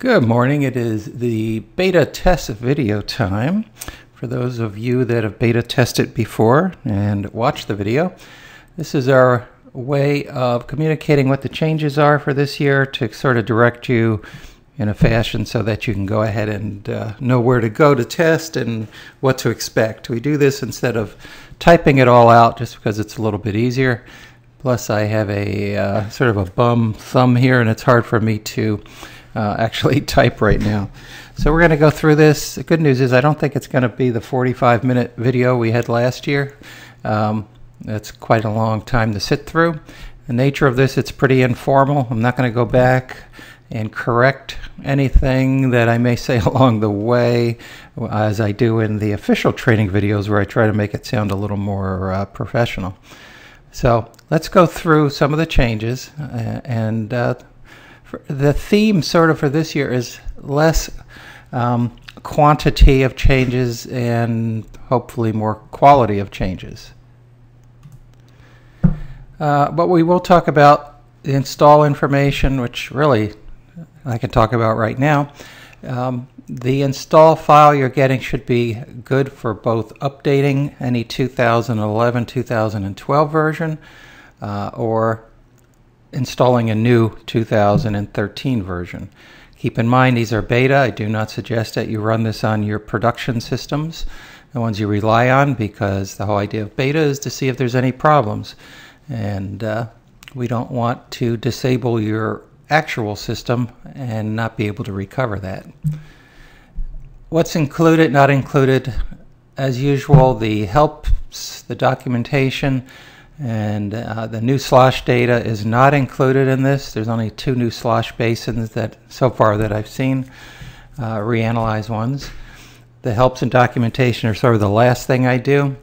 Good morning. It is the beta test video time. For those of you that have beta tested before and watched the video, this is our way of communicating what the changes are for this year to sort of direct you in a fashion so that you can go ahead and know where to go to test and what to expect. We do this instead of typing it all out just because it's a little bit easier. Plus I have a sort of a bum thumb here and it's hard for me to actually type right now. So we're going to go through this. The good news is I don't think it's going to be the 45-minute video we had last year. That's quite a long time to sit through. The nature of this, it's pretty informal. I'm not going to go back and correct anything that I may say along the way as I do in the official training videos where I try to make it sound a little more professional. So let's go through some of the changes and the theme sort of for this year is less quantity of changes and hopefully more quality of changes. But we will talk about the install information, which really I can talk about right now. The install file you're getting should be good for both updating any 2011-2012 version or installing a new 2013 version. Keep in mind these are beta. I do not suggest that you run this on your production systems, the ones you rely on, because the whole idea of beta is to see if there's any problems. And we don't want to disable your actual system and not be able to recover that. What's included, not included, as usual, the helps, the documentation, and the new slosh data is not included in this. There's only 2 new slosh basins that so far that I've seen, reanalyzed ones. The helps and documentation are sort of the last thing I do,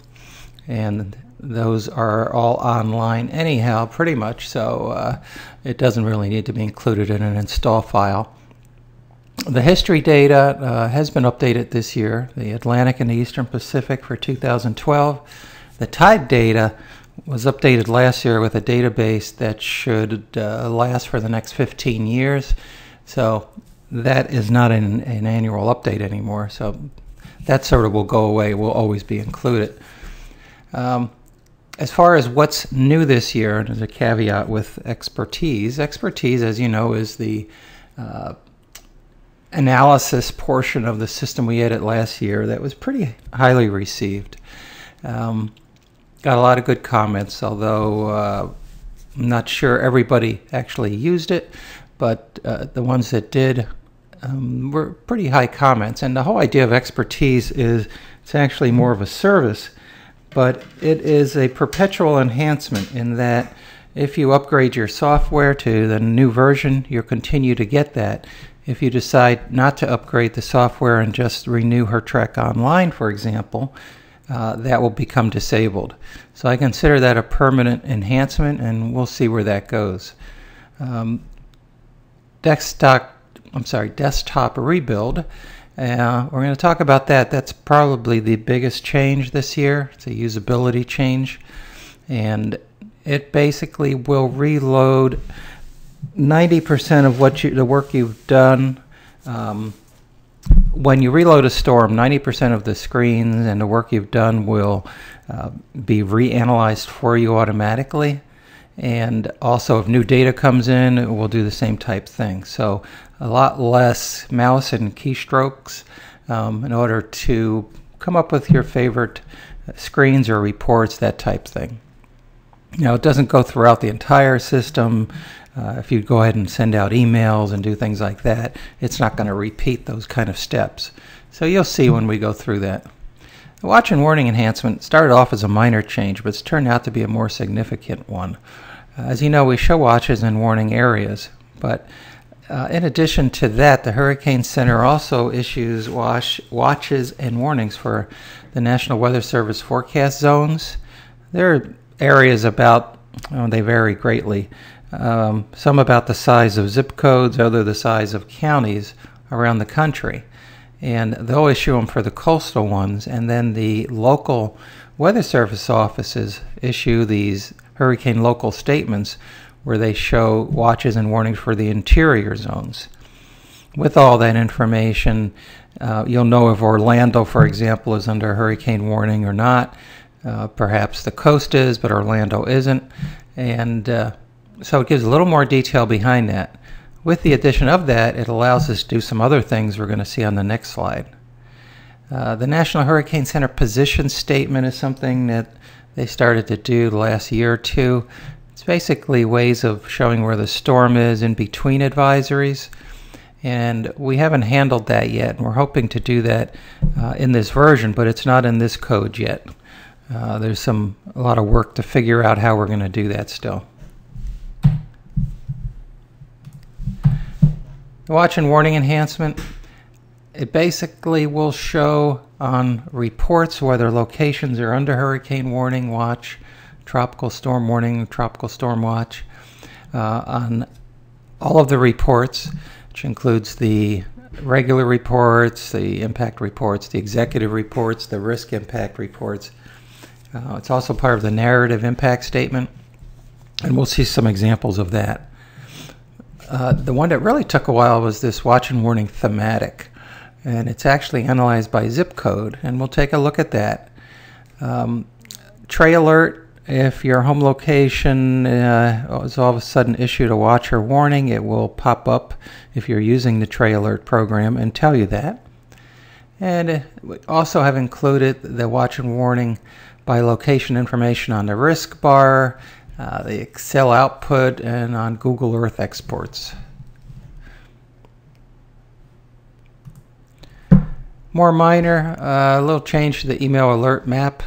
and those are all online anyhow, pretty much, so it doesn't really need to be included in an install file. The history data has been updated this year, the Atlantic and the Eastern Pacific for 2012. The tide data was updated last year with a database that should last for the next 15 years. So that is not an annual update anymore. So that sort of will go away, will always be included. As far as what's new this year, there's a caveat with expertise. Expertise, as you know, is the analysis portion of the system we added last year that was pretty highly received. Got a lot of good comments, although I'm not sure everybody actually used it, but the ones that did were pretty high comments. And the whole idea of expertise is it's actually more of a service, but it is a perpetual enhancement in that if you upgrade your software to the new version, you'll continue to get that. If you decide not to upgrade the software and just renew Hurrtrak Online, for example, that will become disabled. So I consider that a permanent enhancement, and we'll see where that goes. Desktop rebuild. We're going to talk about that. That's probably the biggest change this year. It's a usability change, and it basically will reload 90% of the work you've done. When you reload a storm, 90% of the screens and the work you've done will be reanalyzed for you automatically. And also if new data comes in, it will do the same type thing. So a lot less mouse and keystrokes in order to come up with your favorite screens or reports, that type thing. Now, it doesn't go throughout the entire system. If you go ahead and send out emails and do things like that, it's not going to repeat those kind of steps. So you'll see when we go through that. The watch and warning enhancement started off as a minor change, but it's turned out to be a more significant one. As you know, we show watches in warning areas, but in addition to that, the Hurricane Center also issues watches and warnings for the National Weather Service forecast zones. There are areas about, they vary greatly, some about the size of zip codes, other the size of counties around the country. And they'll issue them for the coastal ones, and then the local Weather Service offices issue these hurricane local statements where they show watches and warnings for the interior zones. with all that information, you'll know if Orlando, for example, is under hurricane warning or not. Perhaps the coast is, but Orlando isn't. And so it gives a little more detail behind that. With the addition of that, it allows us to do some other things we're going to see on the next slide. The National Hurricane Center position statement is something that they started to do the last year or two. It's basically ways of showing where the storm is in between advisories. And we haven't handled that yet, and we're hoping to do that in this version, but it's not in this code yet. There's a lot of work to figure out how we're going to do that still. The watch and warning enhancement, it basically will show on reports whether locations are under hurricane warning watch, tropical storm warning, tropical storm watch, on all of the reports, which includes the regular reports, the impact reports, the executive reports, the risk impact reports. It's also part of the narrative impact statement, and we'll see some examples of that. The one that really took a while was this watch and warning thematic, and it's actually analyzed by zip code, and we'll take a look at that. Tray alert, if your home location is all of a sudden issued a watch or warning, it will pop up if you're using the Tray Alert program and tell you that. And we also have included the watch and warning by location information on the risk bar, the Excel output, and on Google Earth exports. More minor, a little change to the email alert map.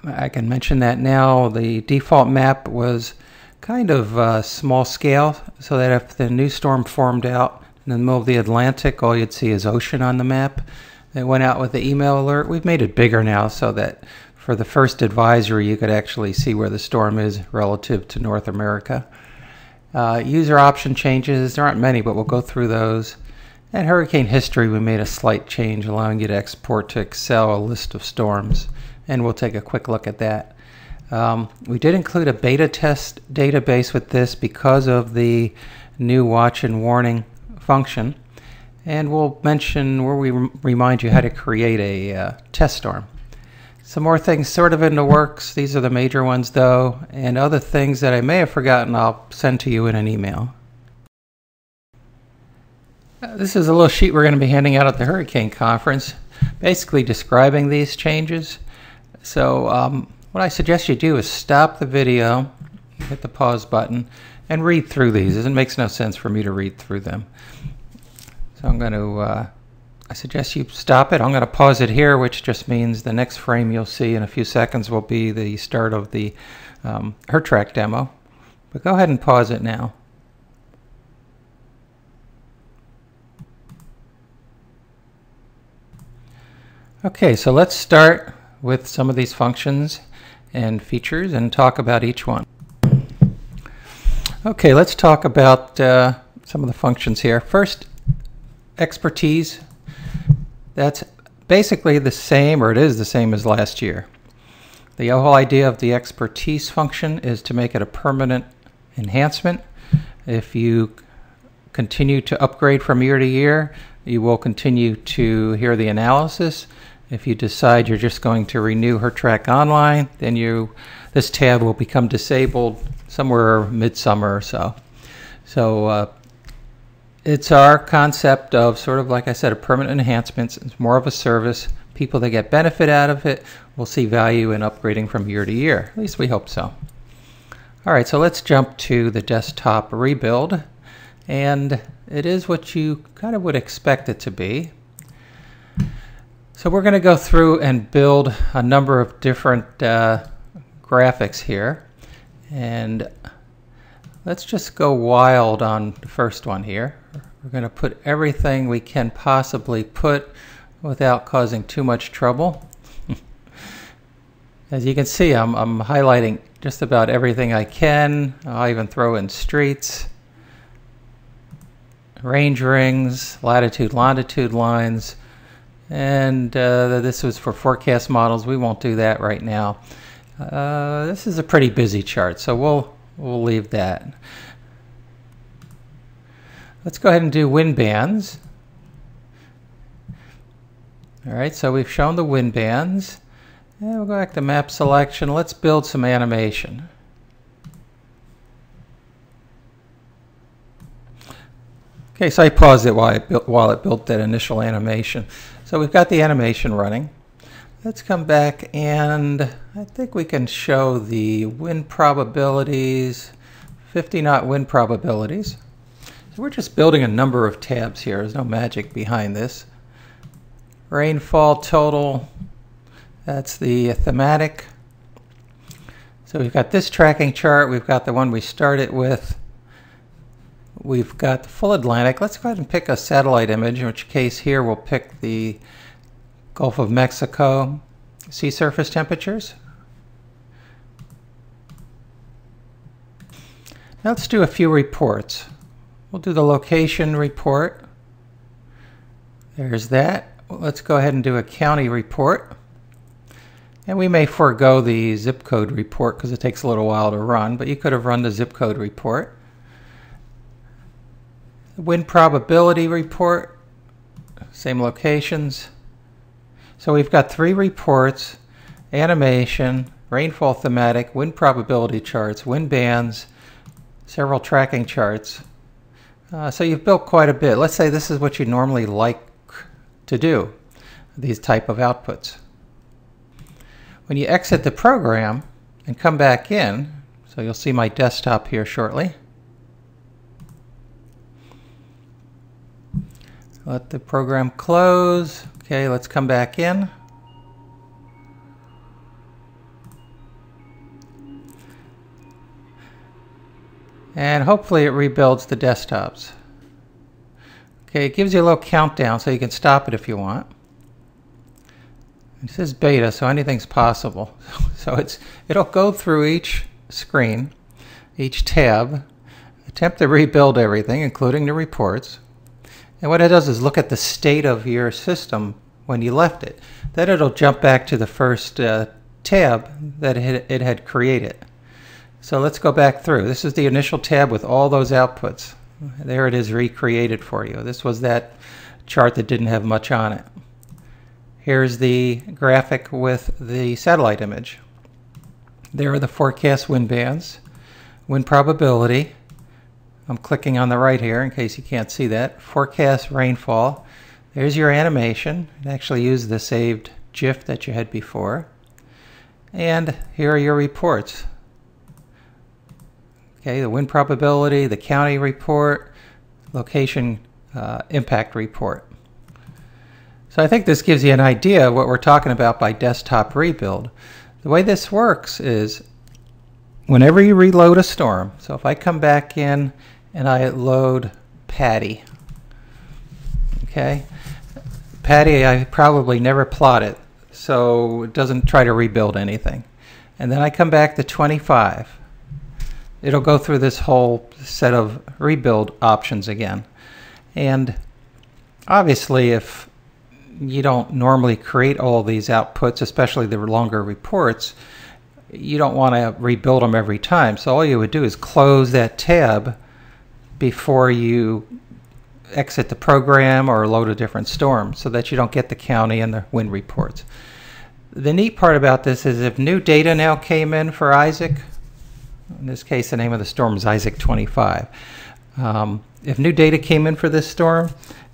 I can mention that now. The default map was kind of small scale, so that if the new storm formed out in the middle of the Atlantic, all you'd see is ocean on the map. It went out with the email alert. We've made it bigger now so that for the first advisory you could actually see where the storm is relative to North America. User option changes, there aren't many, but we'll go through those. And hurricane history, we made a slight change allowing you to export to Excel a list of storms, and we'll take a quick look at that. We did include a beta test database with this because of the new watch and warning function, and we'll mention where we remind you how to create a test storm. Some more things sort of in the works. These are the major ones though, and other things that I may have forgotten I'll send to you in an email. This is a little sheet we're going to be handing out at the Hurricane Conference, basically describing these changes. So what I suggest you do is stop the video, hit the pause button, and read through these. It makes no sense for me to read through them. So I'm going to, I suggest you stop it. I'm going to pause it here, which just means the next frame you'll see in a few seconds will be the start of the Hurrtrak demo. But go ahead and pause it now. Okay, so let's start with some of these functions and features and talk about each one. Okay, let's talk about some of the functions here. First, expertise. That's basically the same, or it is the same as last year. The whole idea of the expertise function is to make it a permanent enhancement. If you continue to upgrade from year to year, you will continue to hear the analysis. If you decide you're just going to renew Hurrtrak Online, then this tab will become disabled somewhere midsummer or so. So it's our concept of sort of, like I said, a permanent enhancement. It's more of a service. People that get benefit out of it will see value in upgrading from year to year. At least we hope so. All right, so let's jump to the desktop rebuild. And it is what you kind of would expect it to be. So we're going to go through and build a number of different graphics here. And let's just go wild on the first one here. We're going to put everything we can possibly put without causing too much trouble. As you can see, I'm highlighting just about everything I can. I'll even throw in streets, range rings, latitude, longitude lines, and this was for forecast models. We won't do that right now. This is a pretty busy chart, so we'll leave that. Let's go ahead and do wind bands. All right, so we've shown the wind bands. And we'll go back to map selection. Let's build some animation. Okay, so I paused it while it built that initial animation. So we've got the animation running. Let's come back, and I think we can show the wind probabilities, 50 knot wind probabilities. So we're just building a number of tabs here. There's no magic behind this. Rainfall total, that's the thematic. So we've got this tracking chart. We've got the one we started with. We've got the full Atlantic. Let's go ahead and pick a satellite image, in which case here we'll pick the Gulf of Mexico sea surface temperatures. Now let's do a few reports. We'll do the location report. There's that. Let's go ahead and do a county report. And we may forego the zip code report because it takes a little while to run, but you could have run the zip code report. Wind probability report, same locations. So we've got 3 reports: animation, rainfall thematic, wind probability charts, wind bands, several tracking charts. So you've built quite a bit. Let's say this is what you normally like to do, these type of outputs. When you exit the program and come back in, so you'll see my desktop here shortly. Let the program close. Okay, let's come back in. And hopefully it rebuilds the desktops. Okay, it gives you a little countdown so you can stop it if you want. It says beta, so anything's possible. So it'll go through each screen, each tab, attempt to rebuild everything, including the reports. And what it does is look at the state of your system when you left it. Then it'll jump back to the first tab that it had created. So let's go back through. This is the initial tab with all those outputs. There it is recreated for you. This was that chart that didn't have much on it. Here's the graphic with the satellite image. There are the forecast wind bands, wind probability. I'm clicking on the right here in case you can't see that. Forecast rainfall. There's your animation. It actually used the saved GIF that you had before. And here are your reports. Okay, the wind probability, the county report, location impact report. So I think this gives you an idea of what we're talking about by desktop rebuild. The way this works is whenever you reload a storm, so if I come back in and I load Patty, okay, Patty I probably never plotted, so it doesn't try to rebuild anything. And then I come back to 25. It'll go through this whole set of rebuild options again. And obviously if you don't normally create all these outputs, especially the longer reports, you don't want to rebuild them every time. So all you would do is close that tab before you exit the program or load a different storm so that you don't get the county and the wind reports. The neat part about this is if new data now came in for Isaac, in this case the name of the storm is Isaac 25. If new data came in for this storm,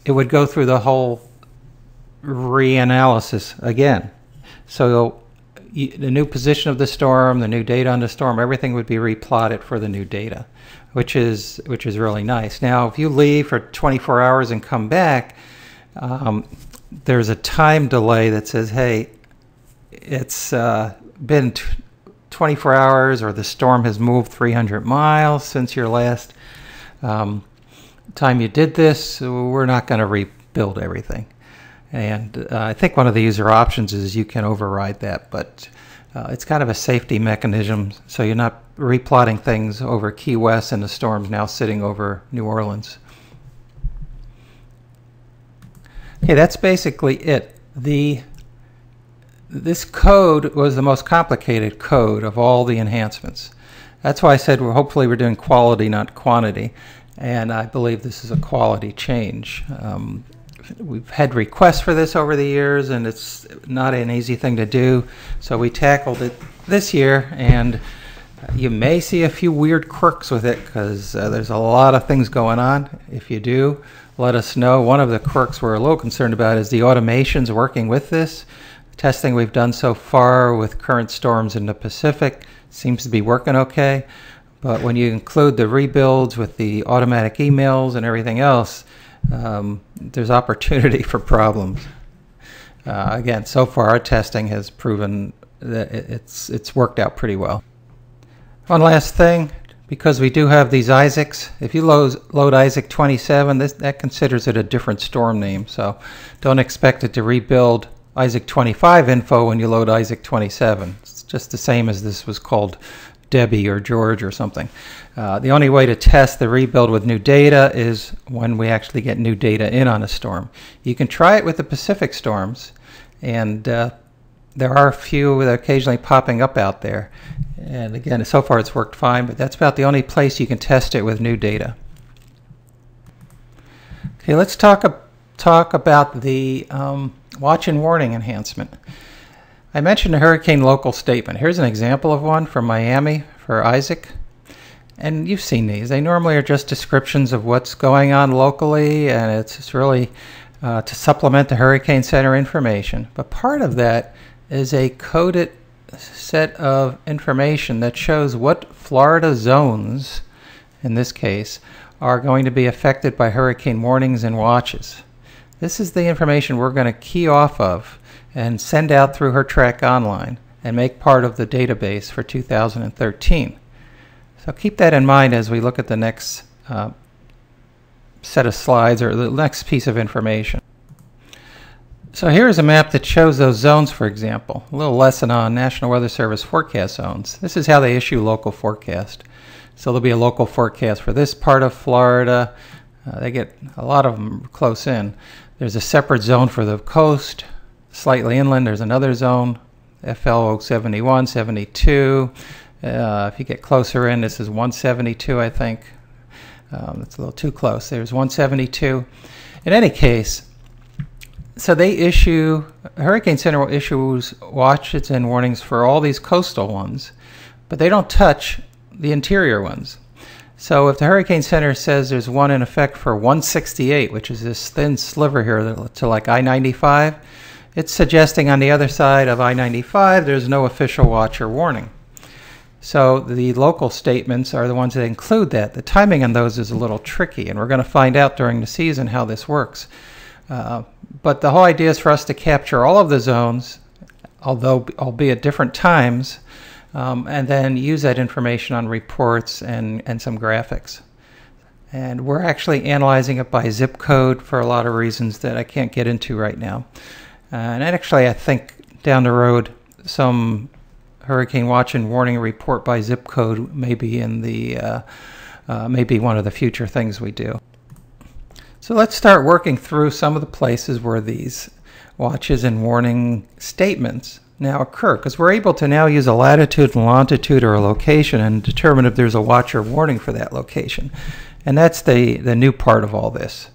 it would go through the whole reanalysis again. So the new position of the storm, the new data on the storm, everything would be replotted for the new data, which is really nice. Now, if you leave for 24 hours and come back, there's a time delay that says, hey, it's been 24 hours or the storm has moved 300 miles since your last time you did this, so we're not going to rebuild everything. And I think one of the user options is you can override that, but it's kind of a safety mechanism so you're not replotting things over Key West and the storm's now sitting over New Orleans. Okay, that's basically it. This code was the most complicated code of all the enhancements. That's why I said hopefully we're doing quality, not quantity. and I believe this is a quality change. We've had requests for this over the years, and it's not an easy thing to do, so we tackled it this year, and you may see a few weird quirks with it because there's a lot of things going on. If you do, let us know. One of the quirks we're a little concerned about is the automations working with this. The testing we've done so far with current storms in the Pacific seems to be working okay, but when you include the rebuilds with the automatic emails and everything else, there's opportunity for problems. Again, so far our testing has proven that it's worked out pretty well. One last thing, because we do have these Isaacs, if you load Isaac 27, that considers it a different storm name, so don't expect it to rebuild Isaac 25 info when you load Isaac 27. It's just the same as this was called Debbie or George or something. The only way to test the rebuild with new data is when we actually get new data in on a storm. You can try it with the Pacific storms, and there are a few that are occasionally popping up out there. And again, so far it's worked fine, but that's about the only place you can test it with new data. Okay, let's talk about the watch and warning enhancement. I mentioned a hurricane local statement. Here's an example of one from Miami for Isaac. And you've seen these. They normally are just descriptions of what's going on locally, and it's really to supplement the Hurricane Center information. But part of that is a coded set of information that shows what Florida zones, in this case, are going to be affected by hurricane warnings and watches. This is the information we're going to key off of and send out through Hurrtrak Online and make part of the database for 2013. So keep that in mind as we look at the next set of slides or the next piece of information. So here's a map that shows those zones, for example. A little lesson on National Weather Service forecast zones. This is how they issue local forecast. So there'll be a local forecast for this part of Florida. They get a lot of them close in. There's a separate zone for the coast. Slightly inland, there's another zone, FL 71, 72. If you get closer in, this is 172, I think. That's a little too close. There's 172. In any case, so they issue, Hurricane Center issues watches and warnings for all these coastal ones, but they don't touch the interior ones. So if the Hurricane Center says there's one in effect for 168, which is this thin sliver here to like I-95, it's suggesting on the other side of I-95 there's no official watch or warning. So the local statements are the ones that include that. The timing on those is a little tricky, and we're going to find out during the season how this works. But the whole idea is for us to capture all of the zones, albeit different times, and then use that information on reports and some graphics. And we're actually analyzing it by zip code for a lot of reasons that I can't get into right now. And actually, I think down the road, some hurricane watch and warning report by zip code may be in the maybe one of the future things we do. So let's start working through some of the places where these watches and warning statements now occur, because we're able to now use a latitude and longitude or a location and determine if there's a watch or warning for that location. And that's the new part of all this.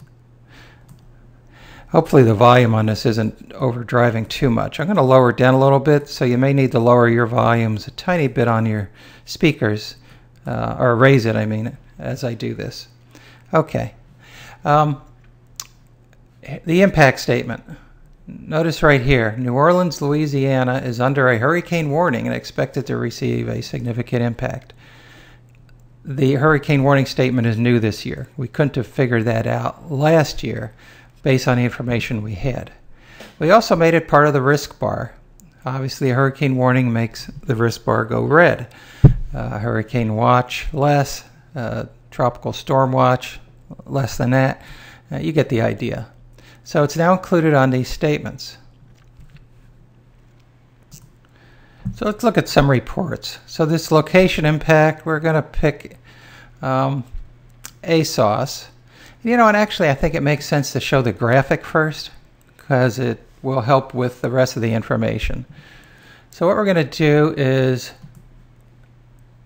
Hopefully the volume on this isn't overdriving too much. I'm going to lower it down a little bit, so you may need to lower your volumes a tiny bit on your speakers, or raise it, I mean, as I do this. Okay. The impact statement. Notice right here, New Orleans, Louisiana is under a hurricane warning and expected to receive a significant impact. The hurricane warning statement is new this year. We couldn't have figured that out last year based on the information we had. We also made it part of the risk bar. Obviously, a hurricane warning makes the risk bar go red. Hurricane watch, less. Tropical storm watch, less than that. You get the idea. So it's now included on these statements. So let's look at some reports. So this location impact, we're going to pick ASOS. You know, and actually I think it makes sense to show the graphic first, because it will help with the rest of the information. So what we're going to do is,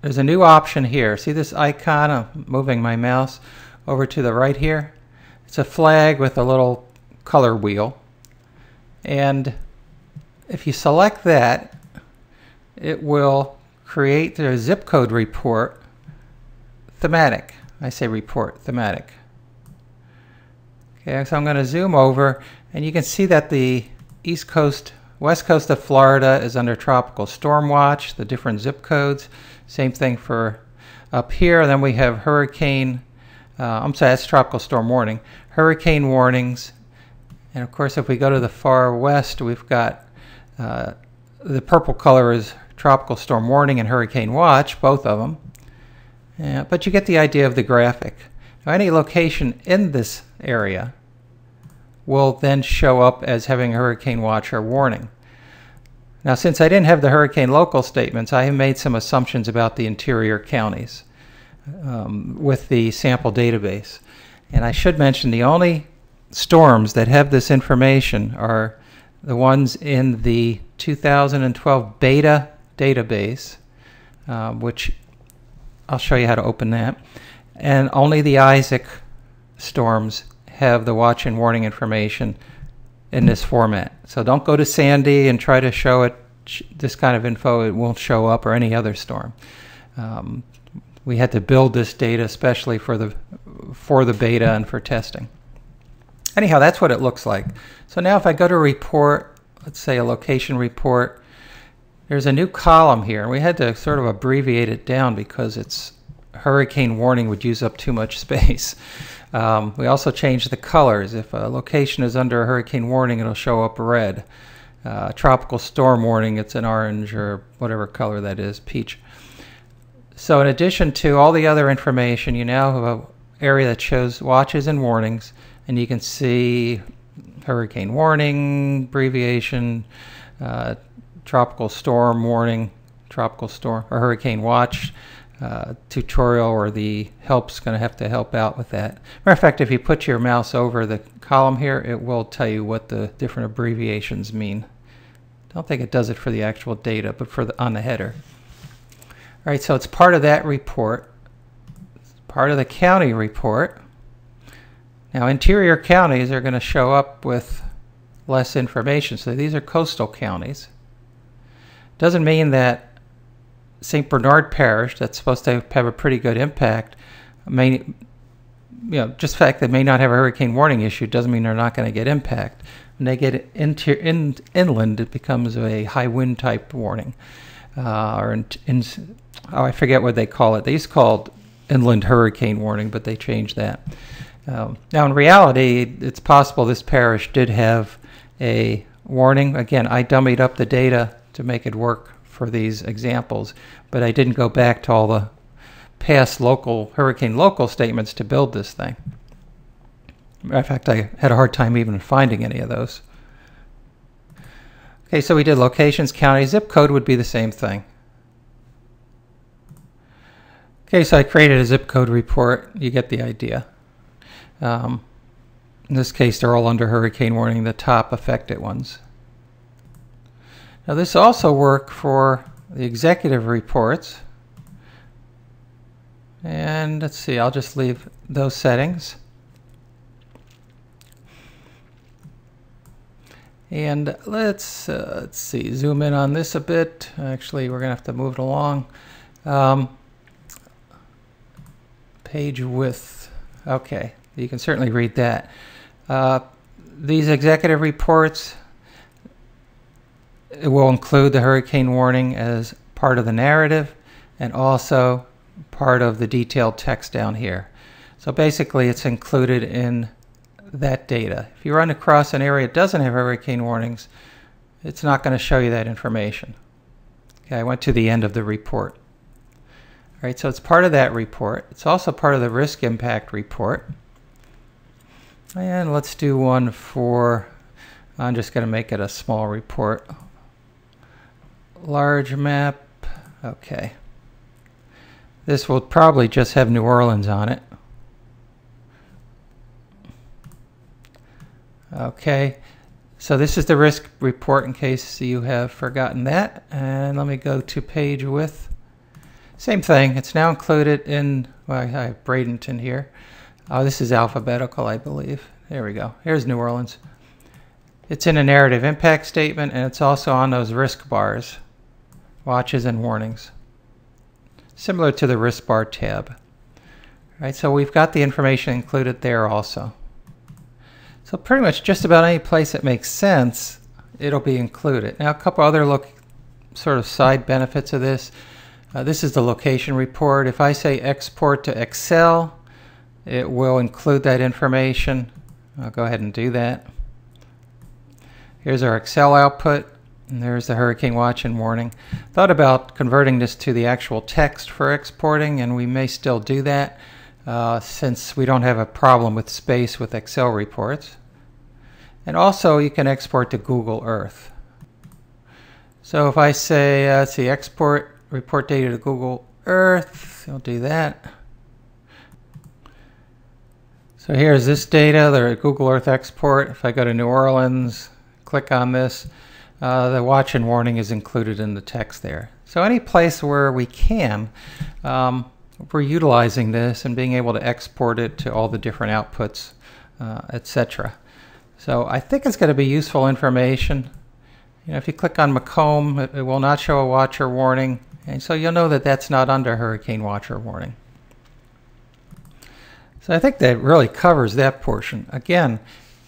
there's a new option here. See this icon? I'm moving my mouse. over to the right here. It's a flag with a little color wheel. And if you select that, it will create the zip code report thematic. I say report, thematic. Okay, so I'm going to zoom over, and you can see that the west coast of Florida is under tropical storm watch, the different zip codes. Same thing for up here. And then we have hurricane, I'm sorry, that's tropical storm warning, hurricane warnings. And of course, if we go to the far west, we've got the purple color is tropical storm warning and hurricane watch, both of them. But you get the idea of the graphic. Now, any location in this area will then show up as having a hurricane watch or warning. Now, since I didn't have the hurricane local statements, I have made some assumptions about the interior counties with the sample database. And I should mention the only storms that have this information are the ones in the 2012 Beta database, which I'll show you how to open that. And only the Isaac storms have the watch and warning information in this format. So don't go to Sandy and try to show it this kind of info. It won't show up, or any other storm. We had to build this data especially for the beta and for testing. Anyhow, that's what it looks like. So now if I go to report, let's say a location report, there's a new column here. And we had to sort of abbreviate it down because it's hurricane warning would use up too much space. We also changed the colors. If a location is under a hurricane warning, it'll show up red. Tropical storm warning, it's an orange or whatever color that is, peach. So in addition to all the other information, you now have an area that shows watches and warnings, and you can see hurricane warning, abbreviation, tropical storm warning, tropical storm or hurricane watch tutorial, or the help's going to have to help out with that. Matter of fact, if you put your mouse over the column here, it will tell you what the different abbreviations mean. I don't think it does it for the actual data, but for on the header. All right, so it's part of that report. It's part of the county report. Now, interior counties are going to show up with less information. So these are coastal counties. Doesn't mean that St. Bernard Parish, that's supposed to have a pretty good impact, just the fact that may not have a hurricane warning issue doesn't mean they're not going to get impact. When they get inland, it becomes a high wind type warning. I forget what they call it. They used to call it inland hurricane warning, but they changed that. Now, in reality, it's possible this parish did have a warning. Again, I dummied up the data to make it work for these examples, but I didn't go back to all the past hurricane local statements to build this thing. In fact, I had a hard time even finding any of those. Okay, so we did locations, county, zip code would be the same thing. Okay, so I created a zip code report. You get the idea. In this case, they're all under hurricane warning, the top affected ones. Now, this also works for the executive reports. And let's see, I'll just leave those settings. And let's see, zoom in on this a bit. Actually, we're going to have to move it along. Page width. Okay, you can certainly read that. These executive reports, it will include the hurricane warning as part of the narrative and also part of the detailed text down here. So basically, it's included in that data. If you run across an area that doesn't have hurricane warnings, it's not going to show you that information. Okay, I went to the end of the report. All right, so it's part of that report. It's also part of the risk impact report. And let's do one for, I'm just going to make it a small report. Large map. Okay. This will probably just have New Orleans on it. Okay, so this is the risk report in case you have forgotten that. And let me go to page width. Same thing, it's now included in, well, I have Bradenton here. Oh, this is alphabetical, I believe. There we go. Here's New Orleans. It's in a narrative impact statement, and it's also on those risk bars, watches and warnings, similar to the risk bar tab. All right, so we've got the information included there also. So pretty much just about any place that makes sense, it'll be included. Now, a couple other sort of side benefits of this. This is the location report. If I say export to Excel, it will include that information. I'll go ahead and do that. Here's our Excel output, and there's the hurricane watch and warning. Thought about converting this to the actual text for exporting, and we may still do that since we don't have a problem with space with Excel reports. And also you can export to Google Earth. So if I say, let's see, export report data to Google Earth, I'll do that. So here's this data, the Google Earth export. If I go to New Orleans, click on this, the watch and warning is included in the text there. So any place where we can, we're utilizing this and being able to export it to all the different outputs, etc. So I think it's going to be useful information. You know, if you click on Macomb, it will not show a watch or warning, and so you'll know that that's not under hurricane watch or warning. So I think that really covers that portion. Again,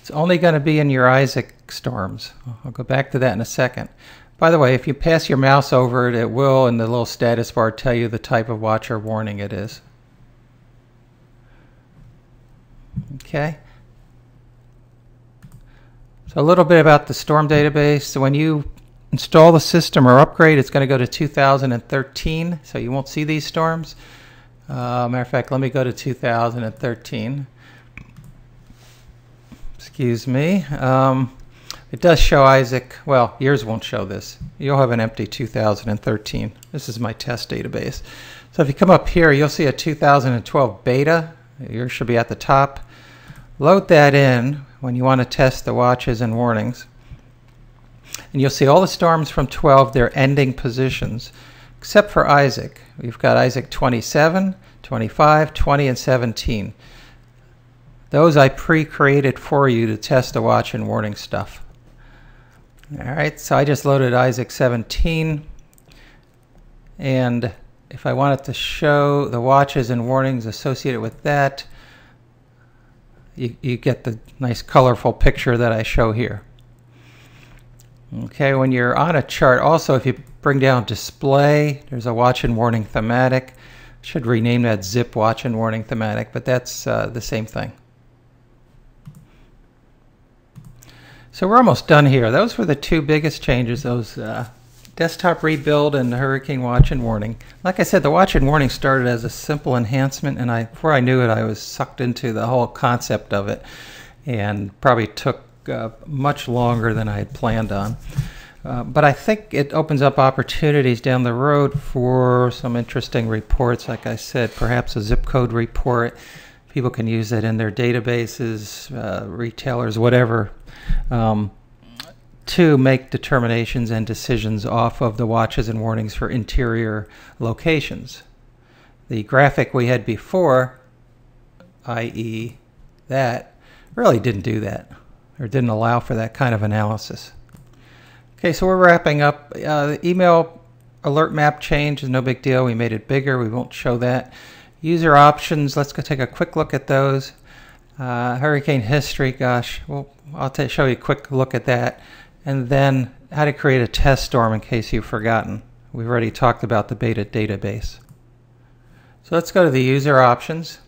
it's only going to be in your Isaac storms. I'll go back to that in a second. By the way, if you pass your mouse over it, it will, in the little status bar, tell you the type of watch or warning it is. Okay. So a little bit about the storm database. So when you install the system or upgrade, it's going to go to 2013, so you won't see these storms. Matter of fact, let me go to 2013. Excuse me. It does show Isaac. Well, yours won't show this. You'll have an empty 2013. This is my test database. So if you come up here, you'll see a 2012 beta. Yours should be at the top. Load that in when you want to test the watches and warnings. And you'll see all the storms from 12, their ending positions, except for Isaac. We've got Isaac 27, 25, 20, and 17. Those I pre-created for you to test the watch and warning stuff. All right, so I just loaded Isaac 17. And if I wanted to show the watches and warnings associated with that, you get the nice colorful picture that I show here. Okay, when you're on a chart, also if you bring down display, there's a watch and warning thematic. Should rename that zip watch and warning thematic, but that's the same thing. So we're almost done here. Those were the two biggest changes, those desktop rebuild and the hurricane watch and warning. Like I said, the watch and warning started as a simple enhancement, and before I knew it, I was sucked into the whole concept of it, and probably took much longer than I had planned on. But I think it opens up opportunities down the road for some interesting reports. Like I said, perhaps a zip code report. People can use that in their databases, retailers, whatever, to make determinations and decisions off of the watches and warnings for interior locations. The graphic we had before, i.e. that, really didn't do that, or didn't allow for that kind of analysis. Okay, so we're wrapping up. The email alert map change is no big deal. We made it bigger. We won't show that. User options, let's go take a quick look at those. Hurricane history, gosh, well, I'll show you a quick look at that. And then how to create a test storm in case you've forgotten. We've already talked about the beta database. So let's go to the user options.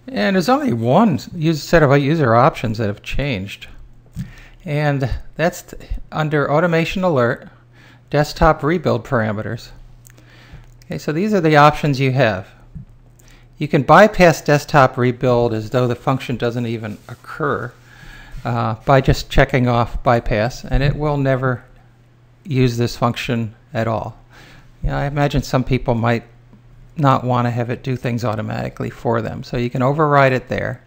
And there's only one set of user options that have changed. And that's under Automation Alert, Desktop Rebuild Parameters. Okay, so these are the options you have. You can bypass Desktop Rebuild as though the function doesn't even occur by just checking off bypass, and it will never use this function at all. You know, I imagine some people might not want to have it do things automatically for them, so you can override it there.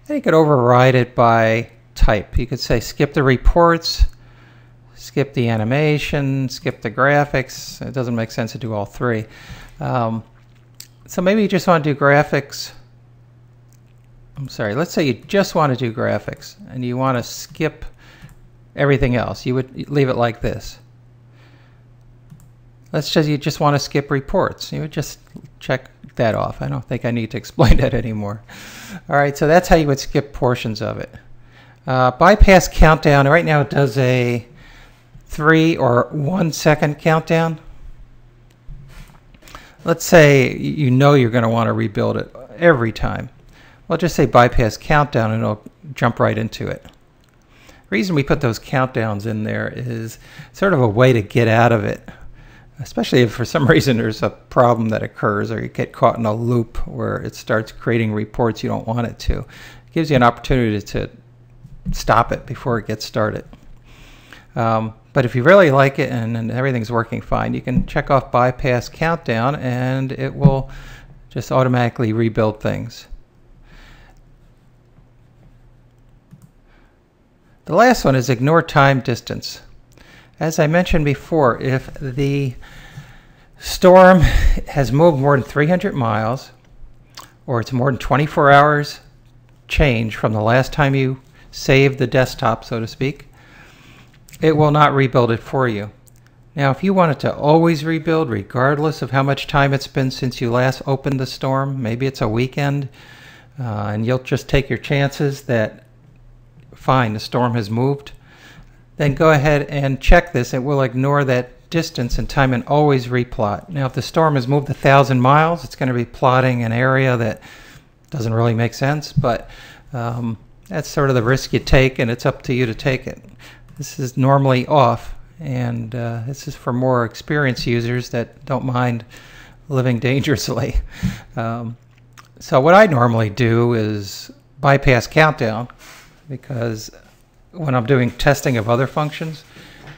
Then you could override it by type. You could say skip the reports, skip the animation, skip the graphics. It doesn't make sense to do all three. So maybe you just want to do graphics. I'm sorry, let's say you just want to do graphics and you want to skip everything else. You would leave it like this. Let's say you just want to skip reports. You would just check that off. I don't think I need to explain that anymore. All right, so that's how you would skip portions of it. Bypass countdown, right now it does a 3 or 1 second countdown. Let's say you know you're going to want to rebuild it every time. Well, just say bypass countdown and it'll jump right into it. The reason we put those countdowns in there is sort of a way to get out of it, especially if for some reason there's a problem that occurs or you get caught in a loop where it starts creating reports you don't want it to. It gives you an opportunity to stop it before it gets started. But if you really like it and everything's working fine, you can check off bypass countdown and it will just automatically rebuild things. The last one is ignore time distance. As I mentioned before, if the storm has moved more than 300 miles or it's more than 24 hours change from the last time you saved the desktop, so to speak, it will not rebuild it for you. Now, if you wanted to always rebuild, regardless of how much time it's been since you last opened the storm, maybe it's a weekend, and you'll just take your chances that, fine, the storm has moved, then go ahead and check this. It will ignore that distance and time and always replot. Now, if the storm has moved 1,000 miles, it's going to be plotting an area that doesn't really make sense, but that's sort of the risk you take, and it's up to you to take it. This is normally off, and this is for more experienced users that don't mind living dangerously. So what I normally do is bypass countdown, because when I'm doing testing of other functions,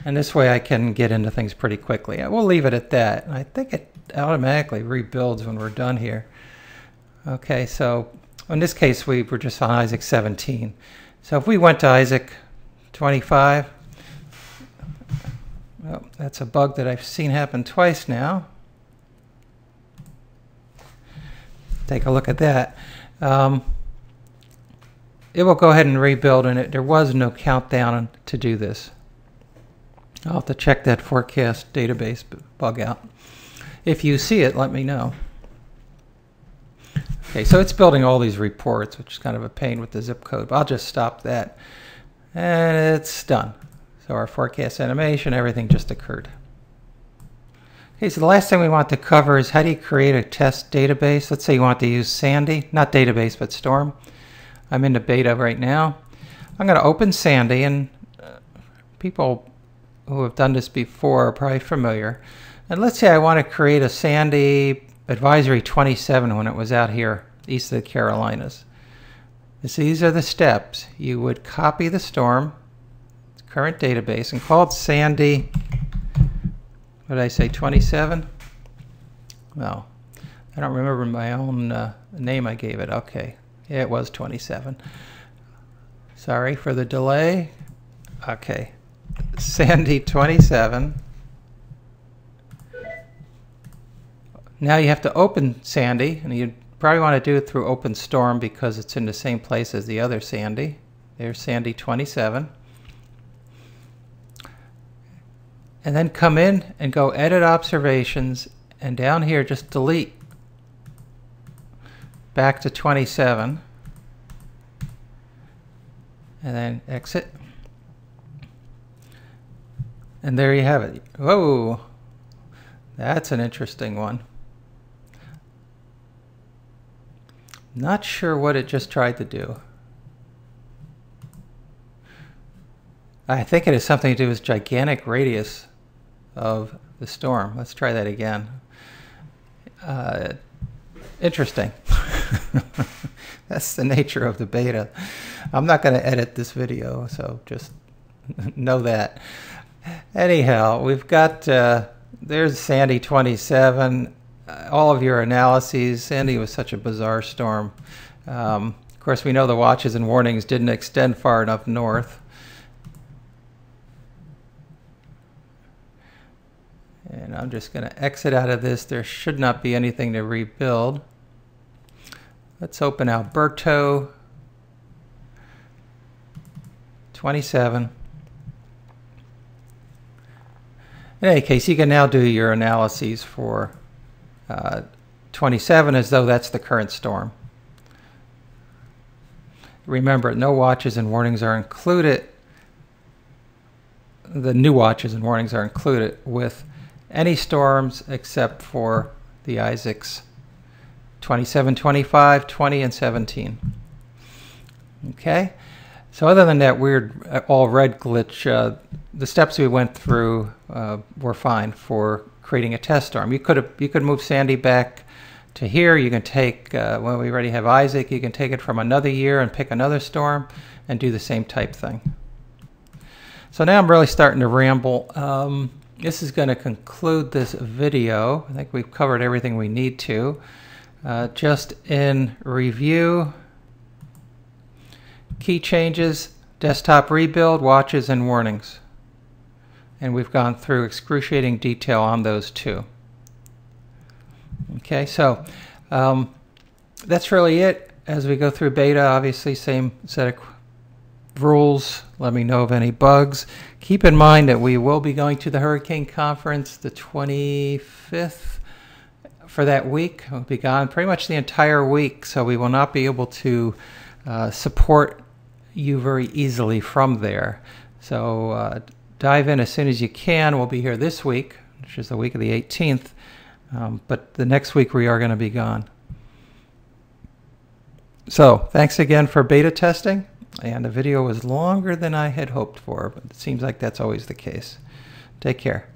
and this way I can get into things pretty quickly. We'll leave it at that. I think it automatically rebuilds when we're done here. Okay, so in this case we were just on Isaac 17. So if we went to Isaac 25, well, that's a bug that I've seen happen twice now. Take a look at that. It will go ahead and rebuild, and there was no countdown to do this. I'll have to check that forecast database bug out. If you see it, let me know. Okay, so it's building all these reports, which is kind of a pain with the zip code, but I'll just stop that. And it's done. So our forecast animation, everything just occurred. Okay, so the last thing we want to cover is how do you create a test database? Let's say you want to use Sandy, not database, but Storm. I'm in the beta right now. I'm going to open Sandy, and people who have done this before are probably familiar. And let's say I want to create a Sandy Advisory 27 when it was out here east of the Carolinas. So these are the steps. You would copy the storm, current database, and call it Sandy, what did I say, 27? No, I don't remember my own name I gave it. Okay, yeah, it was 27. Sorry for the delay. Okay, Sandy 27. Now you have to open Sandy, and you probably want to do it through Open Storm because it's in the same place as the other Sandy. There's Sandy 27. And then come in and go Edit Observations, and down here just delete back to 27. And then exit. And there you have it. Whoa, that's an interesting one. Not sure what it just tried to do. I think it has something to do with gigantic radius of the storm. Let's try that again. Interesting. That's the nature of the beta. I'm not going to edit this video, so just know that. Anyhow, we've got, there's Sandy 27. All of your analyses. Sandy was such a bizarre storm. Of course, we know the watches and warnings didn't extend far enough north. And I'm just going to exit out of this. There should not be anything to rebuild. Let's open Alberto 27. In any case, you can now do your analyses for 27 as though that's the current storm. Remember, no watches and warnings are included. The new watches and warnings are included with any storms except for the Isaacs 27, 25, 20, and 17. Okay? So other than that weird all red glitch, the steps we went through were fine for creating a test storm. You could move Sandy back to here. You can take, when we already have Isaac, you can take it from another year and pick another storm and do the same type thing. So now I'm really starting to ramble. This is going to conclude this video. I think we've covered everything we need to. Just in review, key changes, desktop rebuild, watches, and warnings. And we've gone through excruciating detail on those two. Okay, so that's really it. As we go through beta, obviously same set of rules. Let me know of any bugs. Keep in mind that we will be going to the Hurricane Conference the 25th for that week. We'll be gone pretty much the entire week, so we will not be able to support you very easily from there. So dive in as soon as you can. We'll be here this week, which is the week of the 18th, but the next week we are going to be gone. So thanks again for beta testing. And the video was longer than I had hoped for, but it seems like that's always the case. Take care.